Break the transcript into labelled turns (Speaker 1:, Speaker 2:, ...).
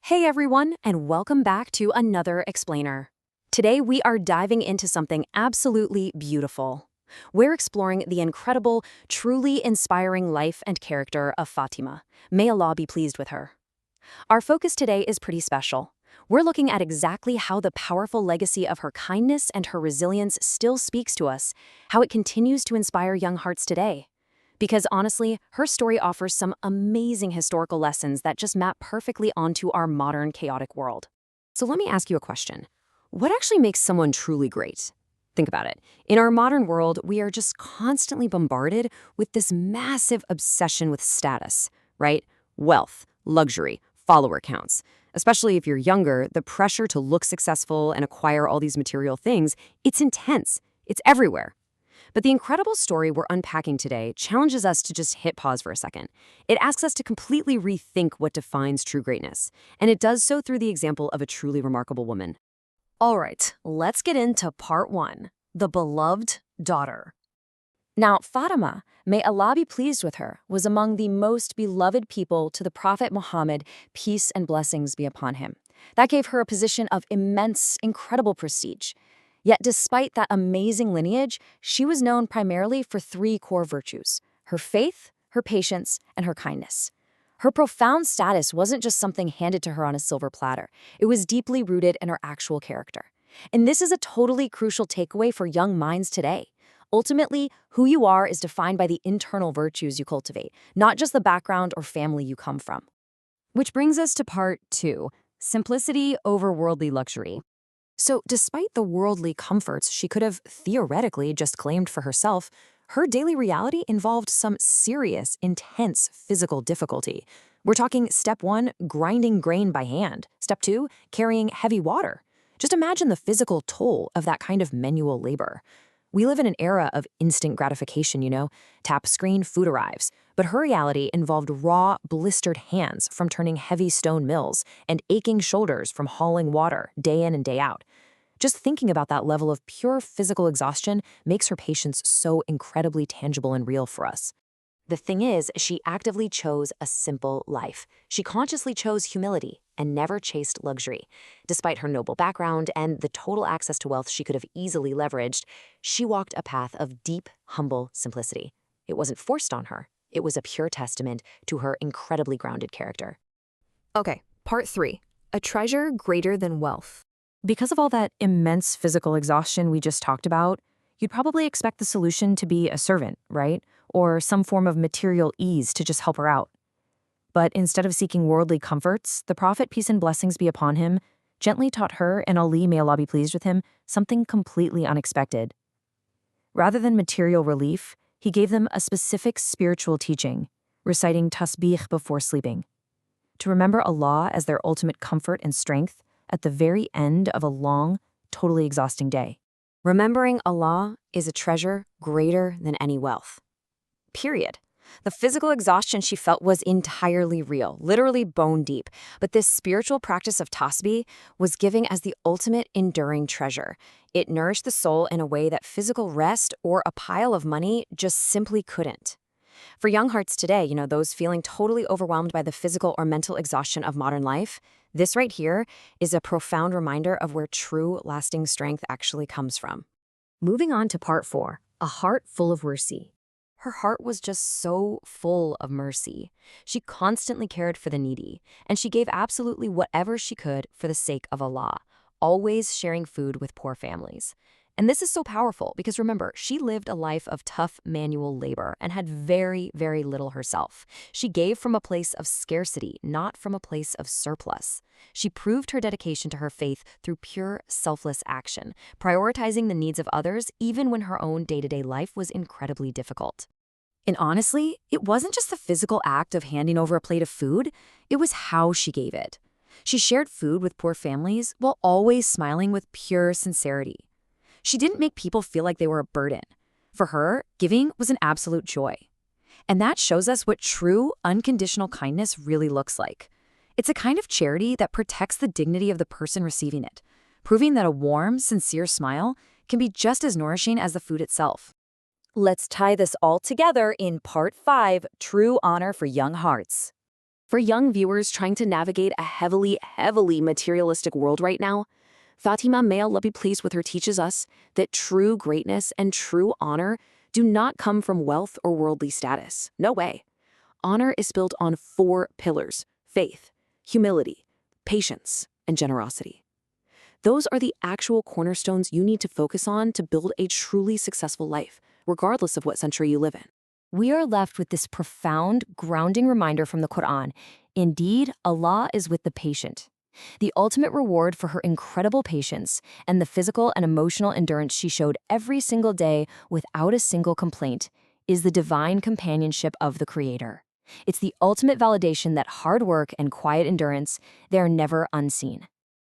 Speaker 1: Hey everyone, and welcome back to another explainer. Today we are diving into something absolutely beautiful. We're exploring the incredible, truly inspiring life and character of Fatimah. May Allah be pleased with her. Our focus today is pretty special. We're looking at exactly how the powerful legacy of her kindness and her resilience still speaks to us, how it continues to inspire young hearts today. Because honestly, her story offers some amazing historical lessons that just map perfectly onto our modern chaotic world. So let me ask you a question. What actually makes someone truly great? Think about it. In our modern world, we are just constantly bombarded with this massive obsession with status, right? Wealth, luxury, follower counts. Especially if you're younger, the pressure to look successful and acquire all these material things, it's intense. It's everywhere. But the incredible story we're unpacking today challenges us to just hit pause for a second. It asks us to completely rethink what defines true greatness, and it does so through the example of a truly remarkable woman. All right, let's get into part one, the beloved daughter. Now, Fatimah, may Allah be pleased with her, was among the most beloved people to the Prophet Muhammad, peace and blessings be upon him. That gave her a position of immense, incredible prestige. Yet despite that amazing lineage, she was known primarily for three core virtues: her faith, her patience, and her kindness. Her profound status wasn't just something handed to her on a silver platter. It was deeply rooted in her actual character. And this is a totally crucial takeaway for young minds today. Ultimately, who you are is defined by the internal virtues you cultivate, not just the background or family you come from. Which brings us to part two, simplicity over worldly luxury. So, despite the worldly comforts she could have theoretically just claimed for herself, her daily reality involved some serious, intense physical difficulty. We're talking step one, grinding grain by hand. Step two, carrying heavy water. Just imagine the physical toll of that kind of manual labor. We live in an era of instant gratification, Tap screen, food arrives. But her reality involved raw, blistered hands from turning heavy stone mills and aching shoulders from hauling water day in and day out. Just thinking about that level of pure physical exhaustion makes her patience so incredibly tangible and real for us. The thing is, she actively chose a simple life. She consciously chose humility and never chased luxury. Despite her noble background and the total access to wealth she could have easily leveraged, she walked a path of deep, humble simplicity. It wasn't forced on her. It was a pure testament to her incredibly grounded character. Okay, part three, a treasure greater than wealth. Because of all that immense physical exhaustion we just talked about, you'd probably expect the solution to be a servant, right? Or some form of material ease to just help her out. But instead of seeking worldly comforts, the Prophet, peace and blessings be upon him, gently taught her and Ali, may Allah be pleased with him, something completely unexpected. Rather than material relief, he gave them a specific spiritual teaching, reciting Tasbih before sleeping. To remember Allah as their ultimate comfort and strength at the very end of a long, totally exhausting day. Remembering Allah is a treasure greater than any wealth. Period. The physical exhaustion she felt was entirely real, literally bone deep. But this spiritual practice of tasbih was given as the ultimate enduring treasure. It nourished the soul in a way that physical rest or a pile of money just simply couldn't. For young hearts today, those feeling totally overwhelmed by the physical or mental exhaustion of modern life, this right here is a profound reminder of where true, lasting strength actually comes from. Moving on to part four, a heart full of mercy. Her heart was just so full of mercy. She constantly cared for the needy, and she gave absolutely whatever she could for the sake of Allah, always sharing food with poor families. And this is so powerful because remember, she lived a life of tough manual labor and had very, very little herself. She gave from a place of scarcity, not from a place of surplus. She proved her dedication to her faith through pure, selfless action, prioritizing the needs of others even when her own day-to-day life was incredibly difficult. And honestly, it wasn't just the physical act of handing over a plate of food, it was how she gave it. She shared food with poor families while always smiling with pure sincerity. She didn't make people feel like they were a burden. For her, giving was an absolute joy. And that shows us what true, unconditional kindness really looks like. It's a kind of charity that protects the dignity of the person receiving it, proving that a warm, sincere smile can be just as nourishing as the food itself. Let's tie this all together in part five, true honor for young hearts. For young viewers trying to navigate a heavily materialistic world right now, Fatima, may Allah be pleased with her, teaches us that true greatness and true honor do not come from wealth or worldly status. No way. Honor is built on 4 pillars: faith, humility, patience, and generosity. Those are the actual cornerstones you need to focus on to build a truly successful life, regardless of what century you live in.
Speaker 2: We are left with this profound, grounding reminder from the Quran. Indeed, Allah is with the patient. The ultimate reward for her incredible patience and the physical and emotional endurance she showed every single day without a single complaint is the divine companionship of the Creator. It's the ultimate validation that hard work and quiet endurance, they are never unseen.